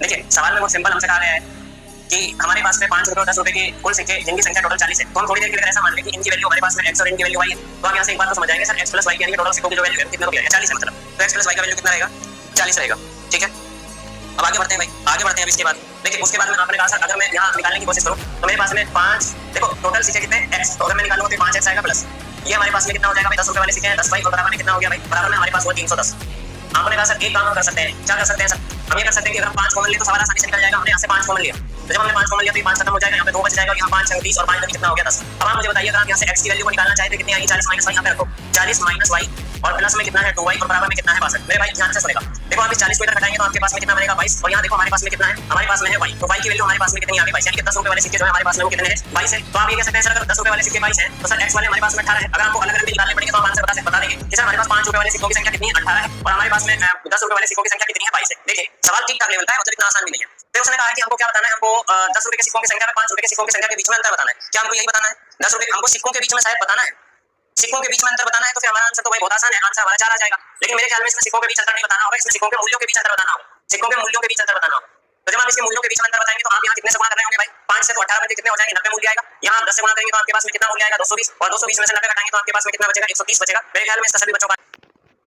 देखिए सवाल में बहुत सिंपल हमसे कहा गया है कि हमारे पास में 5 रुपए और 10 रुपए के कुल सिक्के जिनकी संख्या टोटल 40 है। तो हम थोड़ी देर के लिए ऐसा मान लें कि इनकी वैल्यू हमारे पास में x और इनकी वैल्यू y है। तो आप यहाँ से एक बात तो समझ जाएंगे सर x प्लस y यानी कि टोटल सिक्कों की जो वैल्यू है कितना रुपया है 40 है मतलब। तो x प्लस y का वैल्यू कितना रहेगा 40 रहेगा। ठीक है, अब आगे बढ़ते हैं भाई, आगे बढ़ते हैं। अब इसके बाद देखिए उसके बाद में आपने कहा सर अगर मैं यहाँ निकालने की कोशिश करूँ तो मेरे पास में 5 देखो टोटल सिक्के कितने x, तो अगर मैं निकालूंगा तो 5x आएगा प्लस ये हमारे पास में कितना हो जाएगा भाई 10 रुपए वाले सिक्के हैं 10 भाई, और बराबर में कितना हो गया भाई बराबर में हमारे पास हुआ 310। आपने कहा सर एक काम हम कर सकते हैं, क्या कर सकते हैं सर, हम ये कर सकते हैं कि अगर हम 5 कॉमन ले तो सवाल आसानी से निकल जाएगा। हमने यहाँ से 5 कॉमन लिया तो जब हमने 5 कॉमन लिया तो ये 5 खत्म हो जाएगा, यहाँ पे 2 बच जाएगा और यहाँ 5 है 30 और 5 कितना हो गया 10। अब आप मुझे बताइए अगर आप यहाँ से x की वैल्यू को निकालना चाहते हैं कितनी आएगी 40 माइनस y, यहाँ पे रखो 40 माइनस y और प्लस में कितना है 2y और बराबर में कितना है 62। मेरे भाई ध्यान से सुनेगा, देखो आप इस 40 को इधर घटाएंगे तो आपके पास में कितना बनेगा 22 और यहाँ देखो हमारे पास में कितना है, हमारे पास में है y, तो y की वैल्यू हमारे पास में कितनी आ गई 22, यानी कि 10 रुपए वाले सिक्के जो है हमारे पास में वो कितने हैं 22 है। तो आप ये कह सकते हैं सर अगर 10 रुपए वाले सिक्के 22 है तो सर x वाले हमारे पास में 18 है। अगर आपको अलग अलग निकालने पड़ेंगे तो आप आंसर बता देंगे कि सर हमारे पास 5 रुपए वाले सिक्कों की संख्या कितनी है 18 है और हमारे पास में 10 रुपए वाले सिक्कों की संख्या कितनी है 22 है। देखिए सवाल ठीक ठाक लेवल का है, मतलब इतना आसान भी नहीं है। फिर उसने कहा कि हमको क्या बताना है, हमको 10 रुपए के सिक्कों की संख्या और 5 रुपए के सिक्कों की संख्या के बीच में अंतर बताना है। क्या हमको यही बताना है 10 रुपए हमको सिक्कों के बीच में शायद बताना है, सिक्कों के बीच में अंतर बताना है, तो फिर हमारा आंसर तो भाई बहुत आसान है, आंसर हमारा 4 आ जाएगा। लेकिन मेरे ख्याल में इसमें सिक्कों के बीच अंतर नहीं बताना होगा, इसमें सिक्कों के मूल्यों के बीच अंतर बताना होगा, सिक्कों के मूल्यों के बीच अंतर बताना होगा। तो जब आप इसके मूल्यों के बीच में अंतर बताएंगे तो आप यहाँ कितने से गुणा कर रहे होंगे भाई 5 से, तो 18 में कितने हो जाएंगे 90 मूल्य आएगा। यहाँ 10 से गुणा करेंगे तो आपके पास में कितना मूल्य आएगा 220 और 220 में से 90 घटाएंगे तो आपके पास में कितना बचेगा 130 बचेगा। मेरे ख्याल में इसका सभी बच्चों का